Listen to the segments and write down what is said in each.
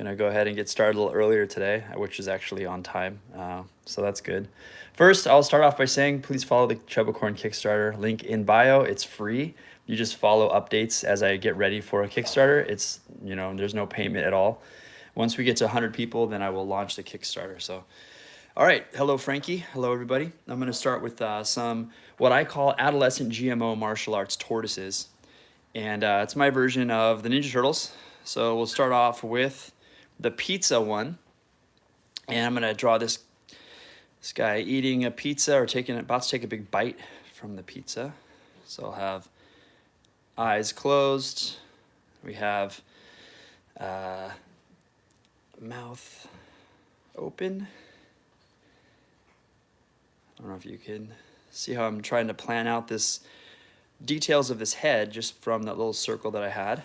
Gonna go ahead and get started a little earlier today, which is actually on time, so that's good. First, I'll start off by saying please follow the Chubacorn Kickstarter, link in bio. It's free. You just follow updates as I get ready for a Kickstarter. It's, there's no payment at all. Once we get to 100 people, then I will launch the Kickstarter. So, all right, hello Frankie, hello everybody. I'm gonna start with some what I call adolescent GMO martial arts tortoises, and it's my version of the Ninja Turtles. So we'll start off with the pizza one, and I'm gonna draw this guy eating a pizza or about to take a big bite from the pizza. So I'll have eyes closed. We have mouth open. I don't know if you can see how I'm trying to plan out this details of this head just from that little circle that I had.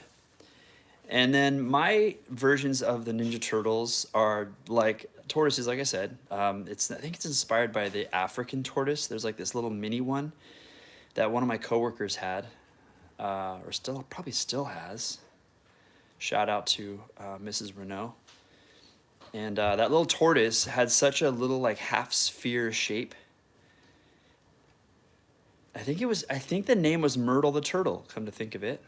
And then my versions of the Ninja Turtles are like tortoises, like I said. I think it's inspired by the African tortoise. There's like this little mini one that one of my coworkers had, or probably still has. Shout out to Mrs. Renault. And that little tortoise had such a little like half sphere shape. I think the name was Myrtle the Turtle, come to think of it.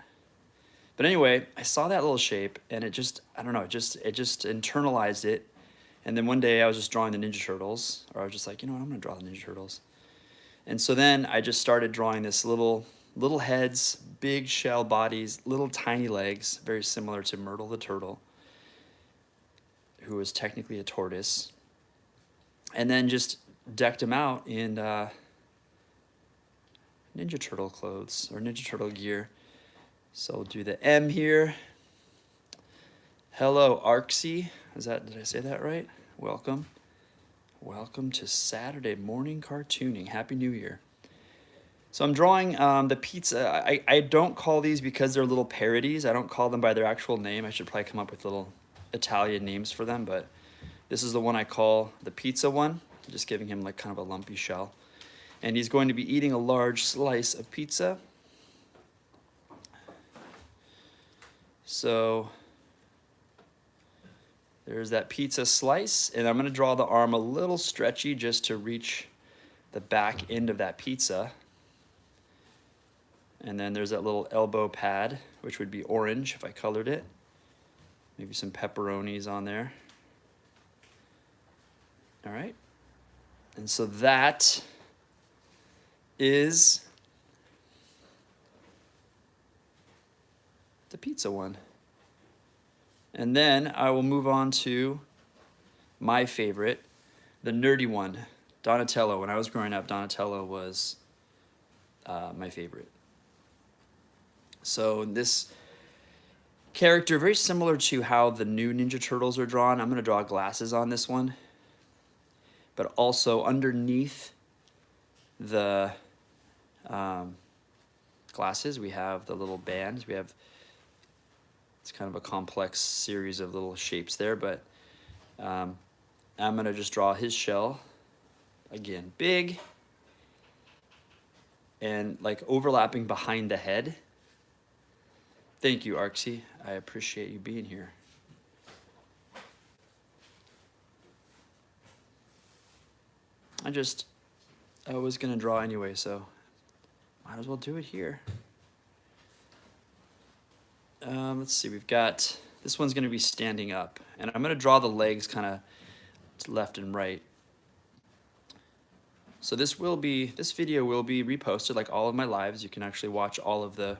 But anyway, I saw that little shape, and it just internalized it. And then one day I was just drawing the Ninja Turtles, or I was just like, you know what, I'm gonna draw the Ninja Turtles. And so then I just started drawing this little heads, big shell bodies, little tiny legs, very similar to Myrtle the Turtle, who was technically a tortoise. And then just decked him out in Ninja Turtle clothes, or Ninja Turtle gear. So we'll do the M here. Hello, Arksy. Did I say that right? Welcome. Welcome to Saturday morning cartooning. Happy New Year. So I'm drawing the pizza. I don't call these, because they're little parodies, I don't call them by their actual name. I should probably come up with little Italian names for them, but this is the one I call the pizza one. I'm just giving him like kind of a lumpy shell. And he's going to be eating a large slice of pizza. So there's that pizza slice, and I'm going to draw the arm a little stretchy just to reach the back end of that pizza. And then there's that little elbow pad, which would be orange if I colored it. Maybe some pepperonis on there. All right. And so that is the pizza one. And then I will move on to my favorite, the nerdy one, Donatello. When I was growing up, Donatello was my favorite. So this character, very similar to how the new Ninja Turtles are drawn. I'm going to draw glasses on this one. But also underneath the glasses, we have the little bands. It's kind of a complex series of little shapes there, but I'm going to just draw his shell. Again, big and like overlapping behind the head. Thank you, Arksy. I appreciate you being here. I was going to draw anyway, so might as well do it here. Let's see, we've got, this one's going to be standing up, and I'm going to draw the legs kind of left and right. So this video will be reposted like all of my lives. You can actually watch all of the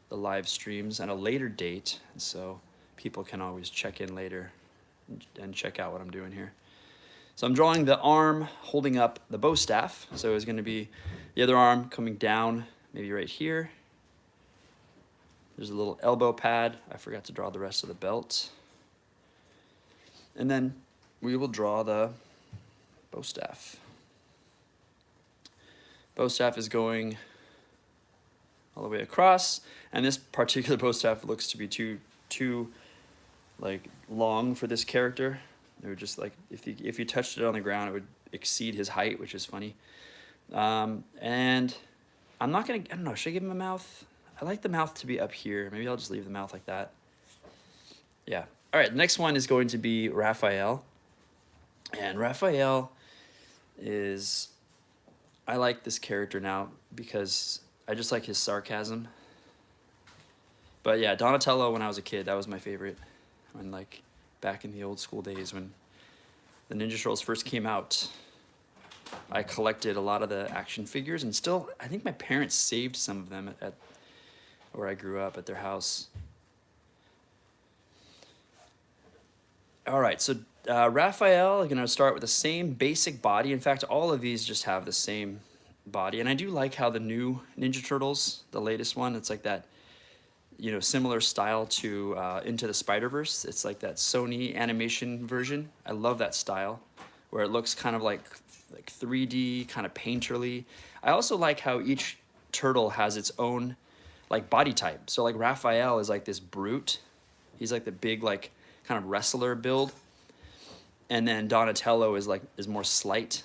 live streams at a later date, so people can always check in later and check out what I'm doing here. So I'm drawing the arm holding up the bow staff. So it's going to be the other arm coming down, maybe right here. There's a little elbow pad. I forgot to draw the rest of the belt. And then we will draw the bow staff. Bow staff is going all the way across, and this particular bow staff looks to be too like long for this character. It would just like, if you touched it on the ground, it would exceed his height, which is funny. And I'm not gonna, I don't know, should I give him a mouth? I like the mouth to be up here. Maybe I'll just leave the mouth like that. Yeah, All right, the next one is going to be Raphael. And Raphael is, I like this character now because I just like his sarcasm. But yeah, Donatello when I was a kid, that was my favorite. When like back in the old school days when the Ninja Turtles first came out, I collected a lot of the action figures, and still, I think my parents saved some of them at where I grew up at their house. All right, so Raphael, I'm gonna start with the same basic body. In fact, all of these just have the same body, and I do like how the new Ninja Turtles, the latest one, it's like that, you know, similar style to Into the Spider-Verse. It's like that Sony animation version. I love that style, where it looks kind of like 3D, kind of painterly. I also like how each turtle has its own like body type. So like Raphael is like this brute. He's like the big like kind of wrestler build. And then Donatello is more slight.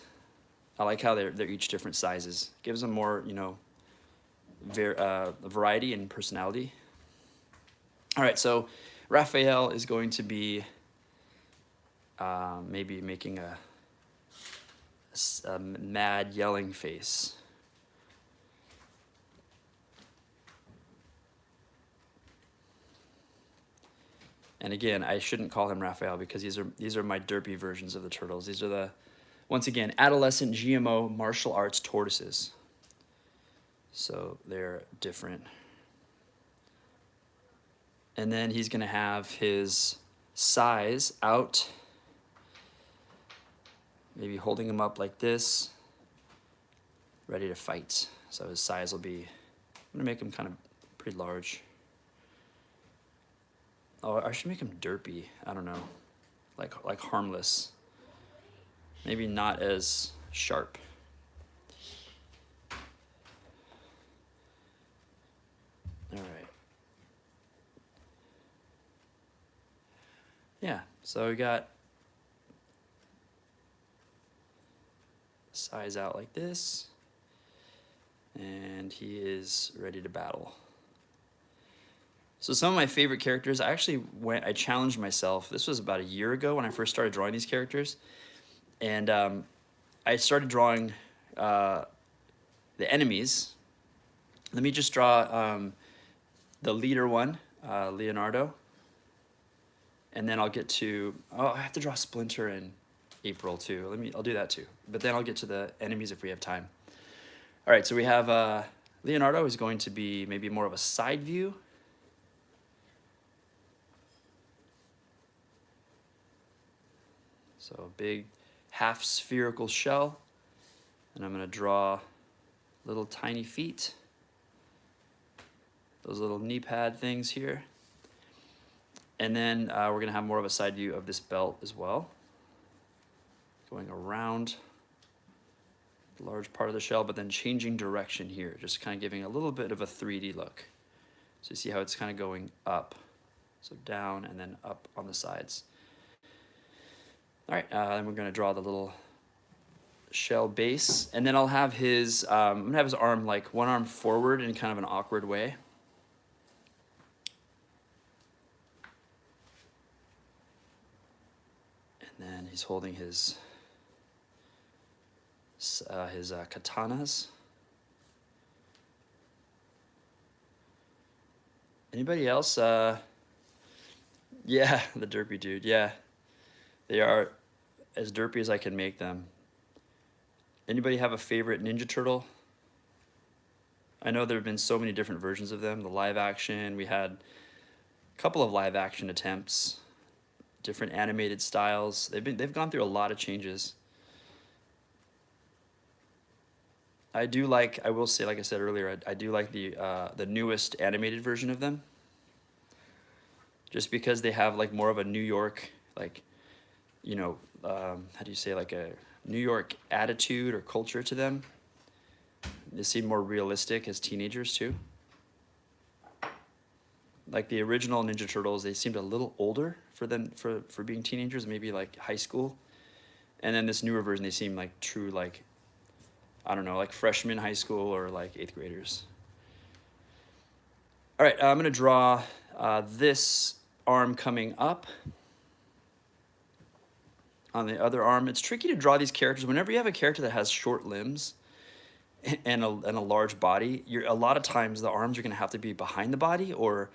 I like how they're each different sizes. Gives them more, you know, variety and personality. All right, so Raphael is going to be maybe making a mad yelling face. And again, I shouldn't call him Raphael because these are my derpy versions of the turtles. These are the, once again, adolescent GMO martial arts tortoises. So they're different. And then he's gonna have his size out, maybe holding him up like this, ready to fight. So his size will be, I'm gonna make him kind of pretty large. Oh, I should make him derpy. I don't know, like harmless. Maybe not as sharp. All right. Yeah, so we got size out like this, and he is ready to battle. So some of my favorite characters, I challenged myself. This was about a year ago when I first started drawing these characters, and I started drawing the enemies. Let me just draw the leader one, Leonardo, and then I'll get to, oh, I have to draw Splinter in April too. I'll do that too. But then I'll get to the enemies if we have time. All right, so we have Leonardo is going to be maybe more of a side view. So a big half spherical shell. And I'm gonna draw little tiny feet. Those little knee pad things here. And then we're gonna have more of a side view of this belt as well. Going around the large part of the shell, but then changing direction here, just kind of giving a little bit of a 3D look. So you see how it's kind of going up. So down and then up on the sides. All right, then we're gonna draw the little shell base, and then I'll have his, I'm gonna have his arm, like one arm forward in kind of an awkward way. And then he's holding his katanas. Anybody else? Yeah, the derpy dude, yeah. They are as derpy as I can make them. Anybody have a favorite Ninja Turtle? I know there have been so many different versions of them. The live action, we had a couple of live action attempts, different animated styles. They've gone through a lot of changes. I do like, I will say, like I said earlier, I do like the newest animated version of them. Just because they have like more of a New York, like, you know, how do you say, like a New York attitude or culture to them. They seem more realistic as teenagers too. Like the original Ninja Turtles, they seemed a little older for being teenagers, maybe like high school. And then this newer version, they seem like true, like, I don't know, like freshmen high school or like 8th graders. All right, I'm gonna draw this arm coming up. On the other arm, it's tricky to draw these characters. Whenever you have a character that has short limbs and a large body, a lot of times the arms are going to have to be behind the body or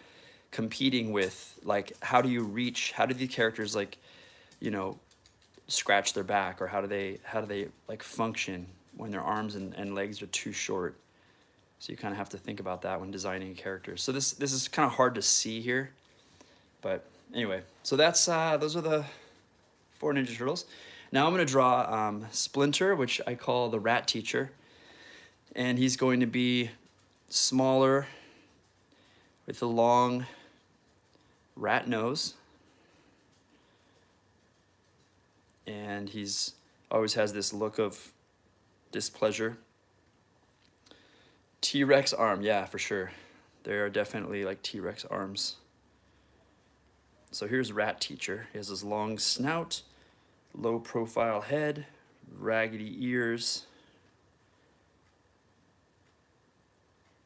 competing with, like, how do you reach, how do the characters, like, you know, scratch their back, or how do they like function when their arms and legs are too short. So you kind of have to think about that when designing a character. So this is kind of hard to see here, but anyway, so that's those are the 4 Ninja Turtles. Now I'm going to draw Splinter, which I call the rat teacher, and he's going to be smaller with a long rat nose, and he's always has this look of displeasure. T-Rex arm, yeah, for sure. There are definitely like T-Rex arms. So here's Rat Teacher. He has this long snout, low profile head, raggedy ears.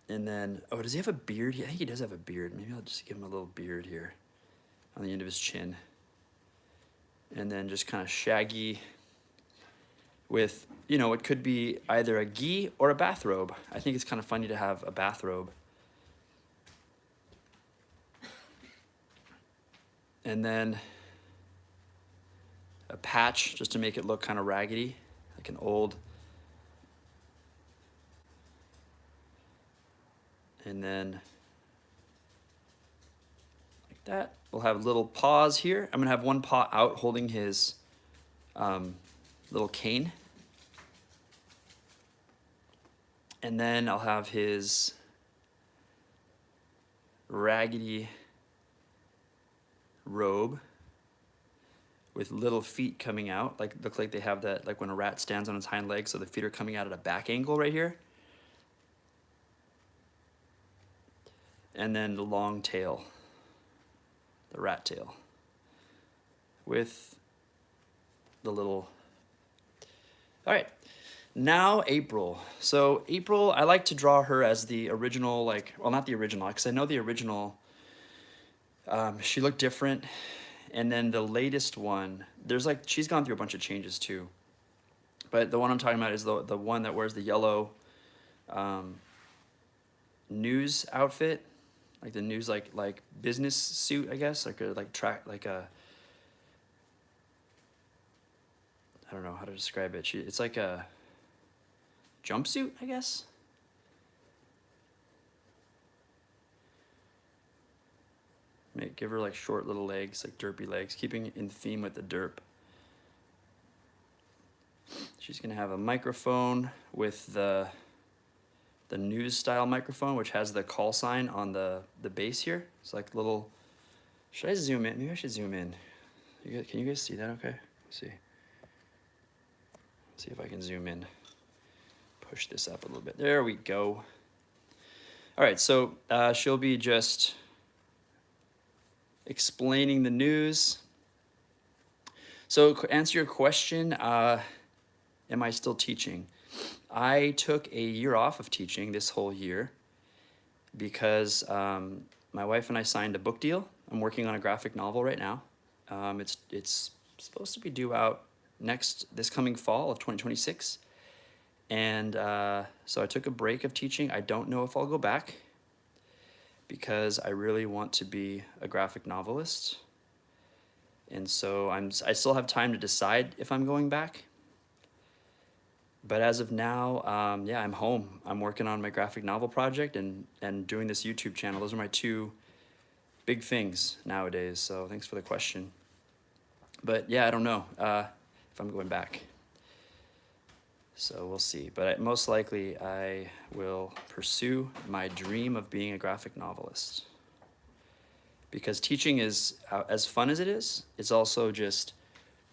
And then, oh, does he have a beard? Yeah, I think he does have a beard. Maybe I'll just give him a little beard here on the end of his chin. And then just kind of shaggy with, you know, it could be either a gi or a bathrobe. I think it's kind of funny to have a bathrobe. And then a patch just to make it look kind of raggedy, like an old. And then like that. We'll have little paws here. I'm gonna have one paw out holding his little cane. And then I'll have his raggedy robe with little feet coming out, like look like they have that, like when a rat stands on its hind legs, so the feet are coming out at a back angle right here. And then the long tail, the rat tail, with the little. All right, now April. So April, I like to draw her as the original, like, well, not the original, because I know the original, she looked different. And then the latest one, there's like, she's gone through a bunch of changes too. But the one I'm talking about is the one that wears the yellow news outfit, like the news, like business suit, I guess, like a I don't know how to describe it. It's like a jumpsuit, I guess. Give her like short little legs, like derpy legs, keeping in theme with the derp. She's gonna have a microphone with the news style microphone, which has the call sign on the base here. It's like little, should I zoom in? Maybe I should zoom in. Can you guys see that okay? Let's see. Let's see if I can zoom in. Push this up a little bit. There we go. All right, so she'll be just explaining the news. So to answer your question, am I still teaching? I took a year off of teaching this whole year because my wife and I signed a book deal. I'm working on a graphic novel right now. It's supposed to be due out this coming fall of 2026. And so I took a break of teaching. I don't know if I'll go back because I really want to be a graphic novelist. And so I still have time to decide if I'm going back. But as of now, yeah, I'm home. I'm working on my graphic novel project and doing this YouTube channel. Those are my two big things nowadays. So thanks for the question. But yeah, I don't know if I'm going back. So we'll see. But most likely I will pursue my dream of being a graphic novelist. Because teaching is, as fun as it is, it's also just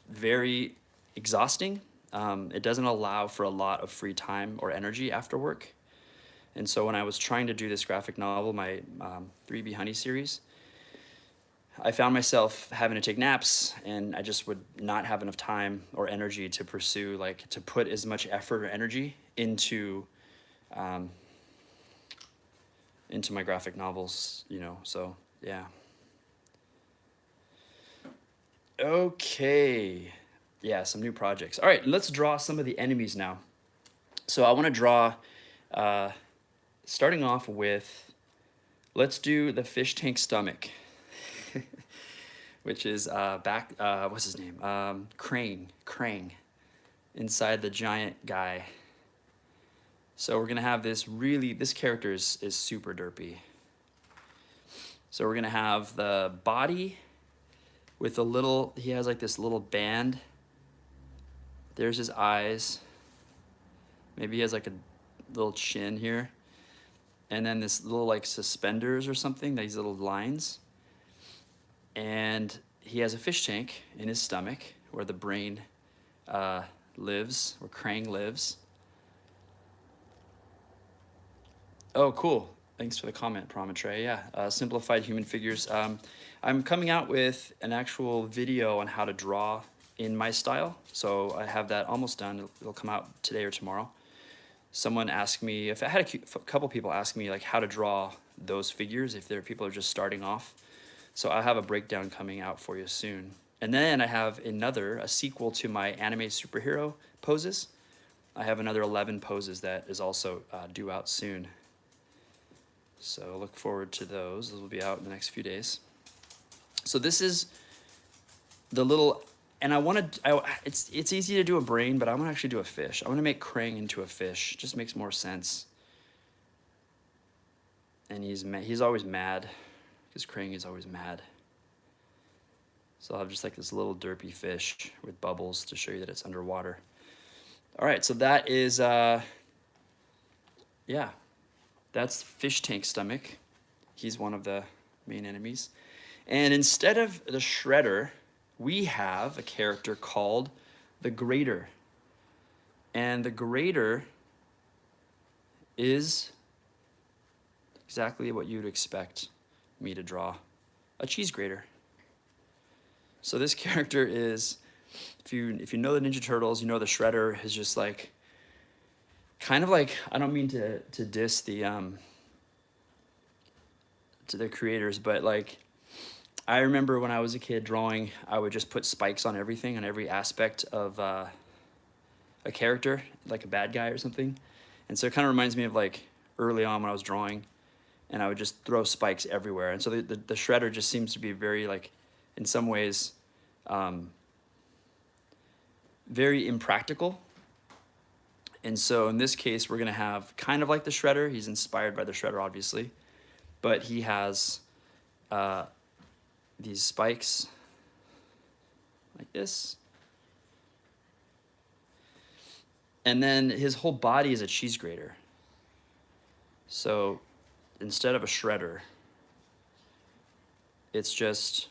very exhausting. It doesn't allow for a lot of free time or energy after work. And so when I was trying to do this graphic novel, my 3B Honey series, I found myself having to take naps, and I just would not have enough time or energy to pursue, like, to put as much effort or energy into my graphic novels, you know, so yeah. Okay. Yeah, some new projects. All right, let's draw some of the enemies now. So I want to draw, starting off with, let's do the fish tank stomach, which is what's his name? Krang, inside the giant guy. So we're gonna have this character is super derpy. So we're gonna have the body with he has like this little band. There's his eyes. Maybe he has like a little chin here. And then this little like suspenders or something, these little lines. And he has a fish tank in his stomach where the brain lives, where Krang lives. Oh, cool. Thanks for the comment, Prometre. Yeah, simplified human figures. I'm coming out with an actual video on how to draw in my style. So I have that almost done. It'll come out today or tomorrow. Someone asked me, if I had a couple people ask me like how to draw those figures, if people are just starting off. So I have a breakdown coming out for you soon. And then I have a sequel to my anime superhero poses. I have another 11 poses that is also due out soon. So look forward to those. Those will be out in the next few days. So this is the little, and it's easy to do a brain, but I'm gonna actually do a fish. I want to make Krang into a fish. It just makes more sense. And he's always mad, because Krang is always mad. So I'll have just like this little derpy fish with bubbles to show you that it's underwater. All right, so that is, yeah. That's fish tank stomach. He's one of the main enemies. And instead of the Shredder, we have a character called the Grater. And the Grater is exactly what you'd expect me to draw. A cheese grater. So this character is, if you know the Ninja Turtles, you know the Shredder is just like, kind of like, I don't mean to diss the to the creators, but like I remember when I was a kid drawing, I would just put spikes on everything, on every aspect of a character, like a bad guy or something. And so it kind of reminds me of like early on when I was drawing, and I would just throw spikes everywhere. And so the Shredder just seems to be very like, in some ways, very impractical. And so in this case, we're gonna have kind of like the Shredder. He's inspired by the Shredder, obviously, but he has these spikes like this. And then his whole body is a cheese grater. So instead of a Shredder, it's just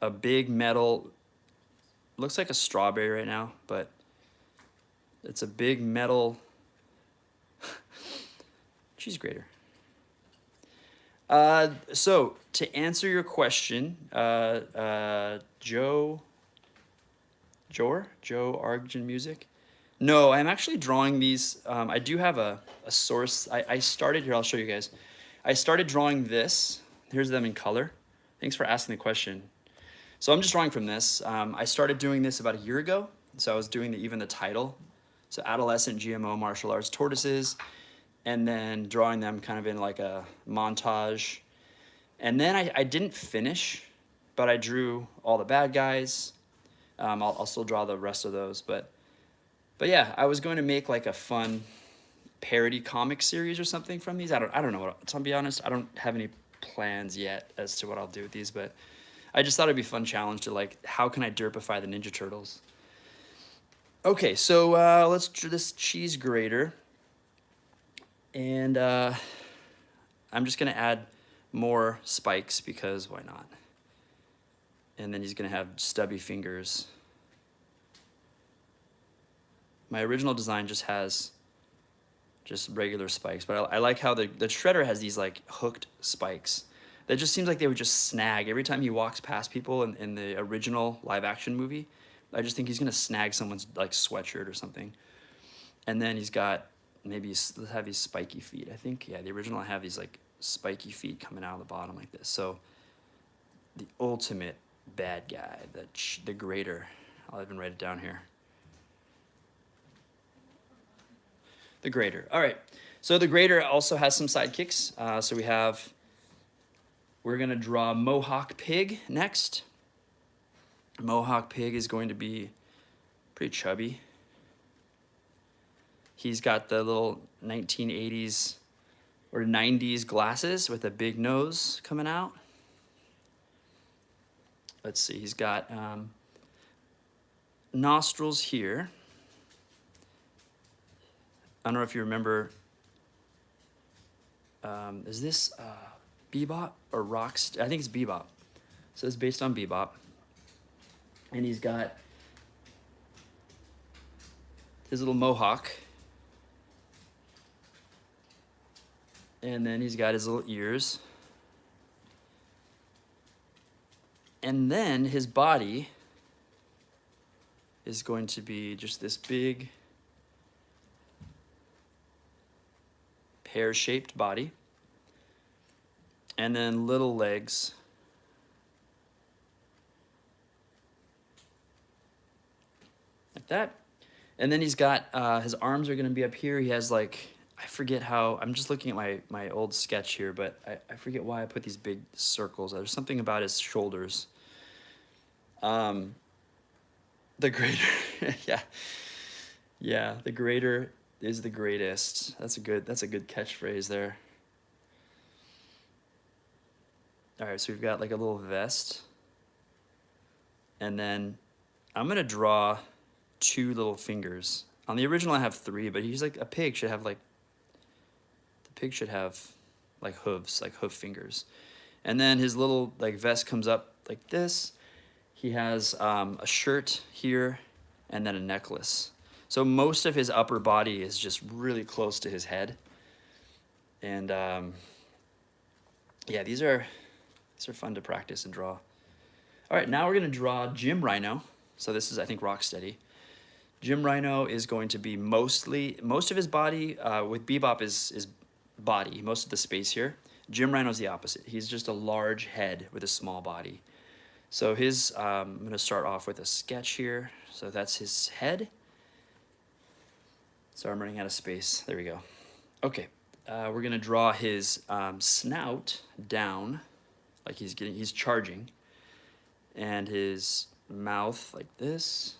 a big metal, looks like a strawberry right now, but it's a big metal cheese grater. So to answer your question, Joe Argent Music. No, I'm actually drawing these. I do have a source. I started here. I'll show you guys. I started drawing this. Here's them in color. Thanks for asking the question. So I'm just drawing from this. I started doing this about a year ago. So I was doing even the title. So adolescent GMO martial arts tortoises, and then drawing them kind of in like a montage. And then I didn't finish, but I drew all the bad guys. I'll still draw the rest of those, but yeah, I was going to make like a fun parody comic series or something from these. I don't know what, to be honest, I don't have any plans yet as to what I'll do with these, but I just thought it'd be a fun challenge to like, how can I derpify the Ninja Turtles? Okay, so let's do this cheese grater. And I'm just gonna add more spikes because why not? And then he's gonna have stubby fingers. My original design just has just regular spikes, but I like how the Shredder has these like hooked spikes. That just seems like they would just snag every time he walks past people in the original live action movie. I just think he's gonna snag someone's like sweatshirt or something. And then he's got, maybe let's have these spiky feet. I think, yeah, the original I have these like spiky feet coming out of the bottom like this. So the ultimate bad guy, the Grater. I'll even write it down here. The Grater. All right. So the Grater also has some sidekicks. We're going to draw Mohawk Pig next. Mohawk Pig is going to be pretty chubby. He's got the little 1980s or 90s glasses with a big nose coming out. Let's see, he's got nostrils here. I don't know if you remember, is this Bebop or I think it's Bebop. So it's based on Bebop. And he's got his little mohawk. And then he's got his little ears. And then his body is going to be just this big pear-shaped body. And then little legs. Like that. And then he's got, his arms are gonna be up here. He has like, I forget how, I'm just looking at my old sketch here, but I forget why I put these big circles. There's something about his shoulders. The Grater, yeah. Yeah, the Grater is the greatest. That's a good catchphrase there. All right, so we've got like a little vest. And then I'm gonna draw 2 little fingers. On the original I have 3, but he's like, a pig should have like, the pig should have like hooves, like hoof fingers. And then his little like vest comes up like this. He has a shirt here and then a necklace. So most of his upper body is just really close to his head. And yeah, these are fun to practice and draw. All right, now we're gonna draw Jim Rhino. So this is, I think, Rocksteady. Jim Rhino is going to be most of his body, with Bebop is body, most of the space here. Jim Rhino's the opposite. He's just a large head with a small body. So I'm gonna start off with a sketch here. So that's his head. So I'm running out of space, there we go. Okay, we're gonna draw his snout down, like he's charging. And his mouth like this.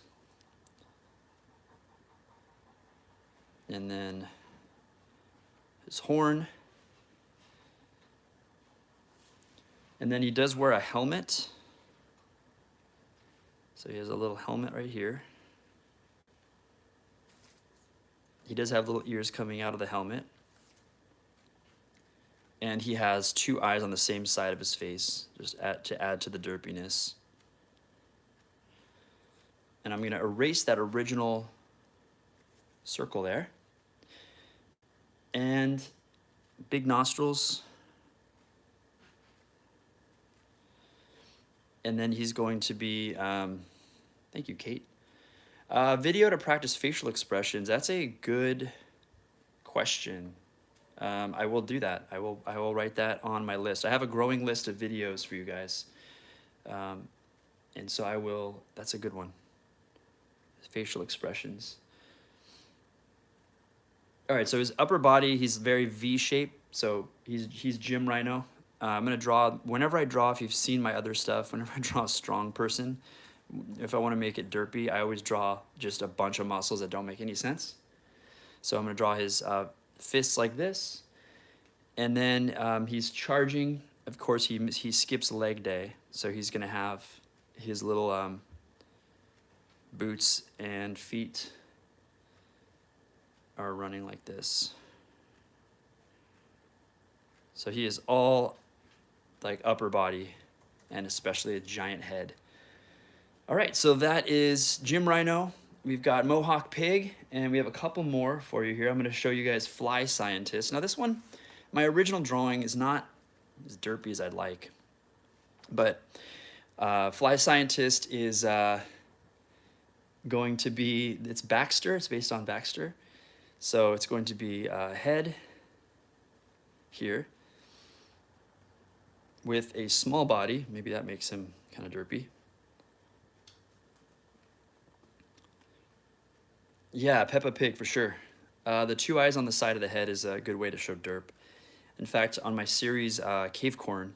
And then his horn. And then he does wear a helmet. So he has a little helmet right here. He does have little ears coming out of the helmet. And he has 2 eyes on the same side of his face, just to add to the derpiness. And I'm gonna erase that original circle there. And big nostrils. And then he's going to be, thank you, Kate. Video to practice facial expressions. That's a good question. I will do that. I will write that on my list. I have a growing list of videos for you guys. And so I will, that's a good one. Facial expressions. All right, so his upper body, he's very V-shaped. So he's Jim Rhino. I'm gonna draw, whenever I draw, if you've seen my other stuff, whenever I draw a strong person, if I wanna make it derpy, I always draw just a bunch of muscles that don't make any sense. So I'm gonna draw his fists like this. And then he's charging. Of course, he skips leg day. So he's gonna have his little boots and feet are running like this. So he is all like upper body and especially a giant head. All right, so that is Jim Rhino. We've got Mohawk Pig, and we have a couple more for you here. I'm gonna show you guys Fly Scientist. Now this one, my original drawing is not as derpy as I'd like, but Fly Scientist is going to be, it's Baxter, it's based on Baxter. So it's going to be head here. with a small body. Maybe that makes him kind of derpy. Yeah, Peppa Pig for sure. The two eyes on the side of the head is a good way to show derp. In fact, on my series Cave Corn,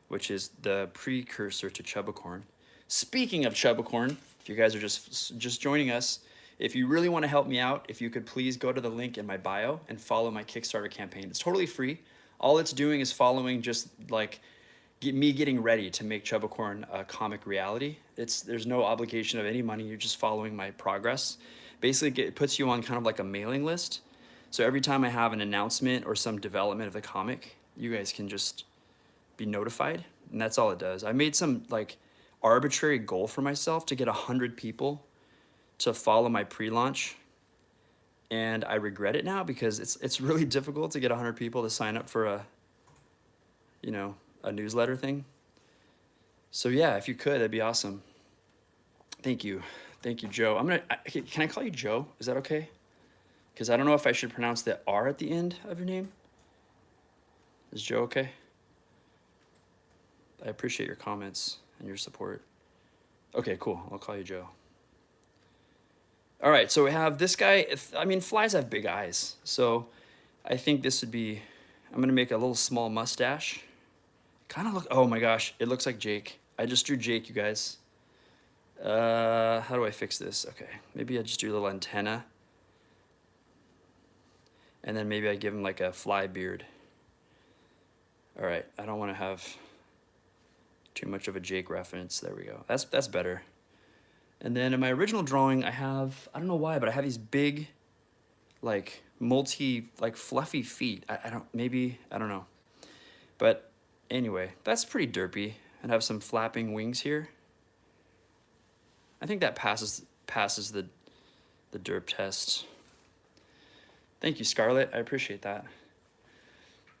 which is the precursor to Chubbicorn. Speaking of Chubbicorn, if you guys are just joining us, if you really want to help me out, if you could please go to the link in my bio and follow my Kickstarter campaign. It's totally free. All it's doing is following just like me getting ready to make Chubbicorn a comic reality. There's no obligation of any money. You're just following my progress. Basically, it puts you on kind of like a mailing list. So every time I have an announcement or some development of the comic, you guys can just be notified, and that's all it does. I made some like arbitrary goal for myself to get 100 people to follow my pre-launch, and I regret it now because it's really difficult to get 100 people to sign up for a newsletter thing. So yeah, if you could, that'd be awesome. Thank you, Joe. Can I call you Joe? Is that okay? Because I don't know if I should pronounce the R at the end of your name. Is Joe okay? I appreciate your comments and your support. Okay, cool. I'll call you Joe. All right, so we have this guy. Flies have big eyes, so I think this would be, I'm gonna make a little small mustache. Kind of look, oh my gosh, it looks like Jake. I just drew Jake, you guys. How do I fix this? Okay, maybe I just do a little antenna. And then maybe I give him like a fly beard. All right, I don't want to have too much of a Jake reference. There we go. That's better. And then in my original drawing, I don't know why, but I have these big, like fluffy feet. I don't know. But anyway, that's pretty derpy. And have some flapping wings here. I think that passes the derp test. Thank you, Scarlett. I appreciate that.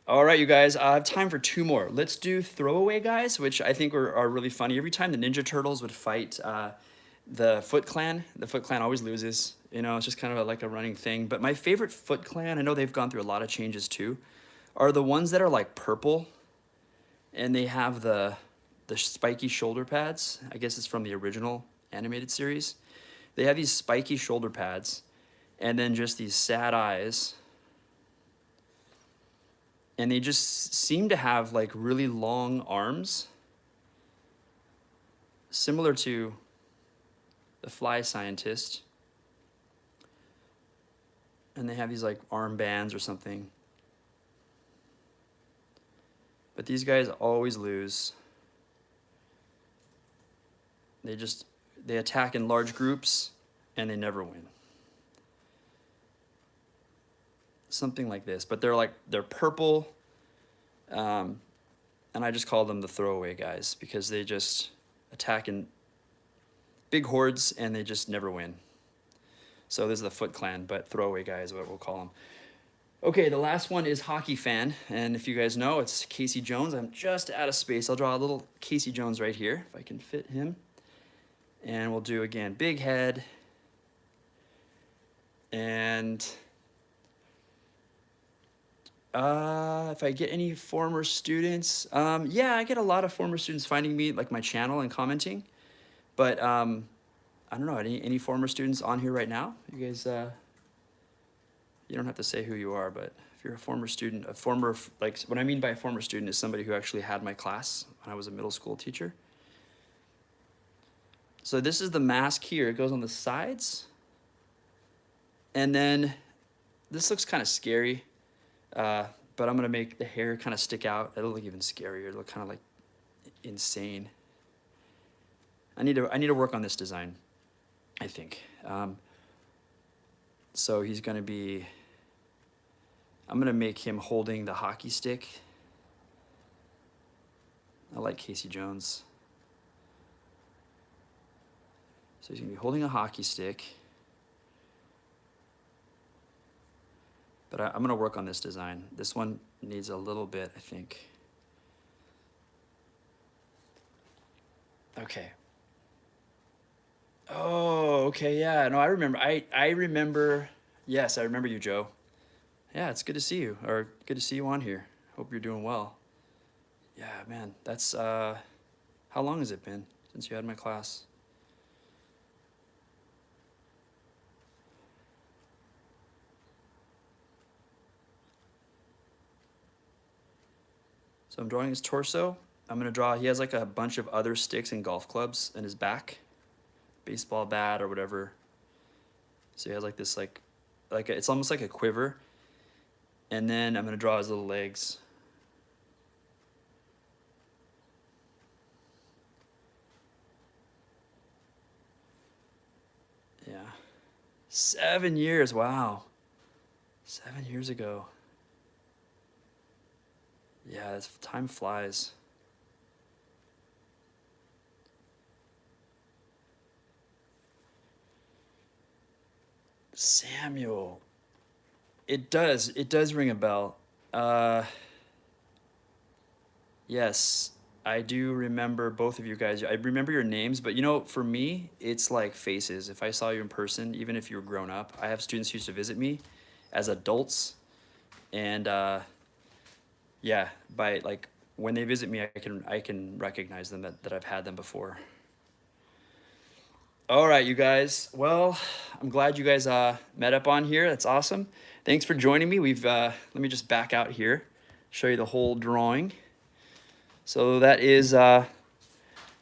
All right, you guys, I have time for two more. Let's do throwaway guys, which I think are really funny. Every time the Ninja Turtles would fight the Foot Clan always loses. It's just kind of like a running thing. But my favorite Foot Clan, I know they've gone through a lot of changes too, are the ones that are like purple, and they have the spiky shoulder pads. I guess it's from the original animated series. They have these spiky shoulder pads, and then just these sad eyes. And they just seem to have like really long arms, similar to the fly scientist. And they have these like arm bands or something. But these guys always lose. They attack in large groups and they never win. Something like this, but they're purple, and I just call them the throwaway guys because they just attack in big hordes and they just never win. So this is the Foot Clan, but throwaway guys is what we'll call them. Okay, the last one is Hockey Fan, and if you guys know, it's Casey Jones. I'm just out of space. I'll draw a little Casey Jones right here if I can fit him, and we'll do again big head and. If I get any former students, yeah, I get a lot of former students finding me, like my channel and commenting, but I don't know, any former students on here right now? You guys, you don't have to say who you are, but if you're a former student, what I mean by a former student is somebody who actually had my class when I was a middle school teacher. So this is the mask here. It goes on the sides, and then this looks kind of scary. But I'm gonna make the hair kind of stick out. It'll look even scarier. It'll look kind of like insane. I need to work on this design, I think. So he's gonna be. I'm gonna make him holding the hockey stick. I like Casey Jones. So he's gonna be holding a hockey stick. But I'm going to work on this design. This one needs a little bit, I think. Okay. Oh, okay, yeah. No, I remember. I remember. Yes, I remember you, Joe. Yeah, it's good to see you, or good to see you on here. Hope you're doing well. Yeah, man, that's, how long has it been since you had my class? So I'm drawing his torso. I'm gonna draw, he has like a bunch of other sticks and golf clubs in his back, baseball bat or whatever. So he has like this it's almost like a quiver. And then I'm gonna draw his little legs. Yeah. 7 years, wow. 7 years ago. Yeah, time flies. Samuel. It does ring a bell. Yes, I do remember both of you guys. I remember your names, but you know, for me, it's like faces. If I saw you in person, even if you were grown up, I have students who used to visit me as adults, and yeah, by like when they visit me, I can recognize them that I've had them before. All right, you guys. Well, I'm glad you guys met up on here. That's awesome. Thanks for joining me. Let me just back out here, show you the whole drawing. So that is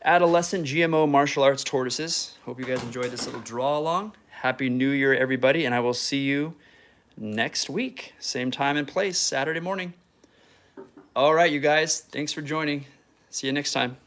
adolescent GMO martial arts tortoises. Hope you guys enjoyed this little draw along. Happy New Year, everybody, and I will see you next week, same time and place, Saturday morning. All right, you guys. Thanks for joining. See you next time.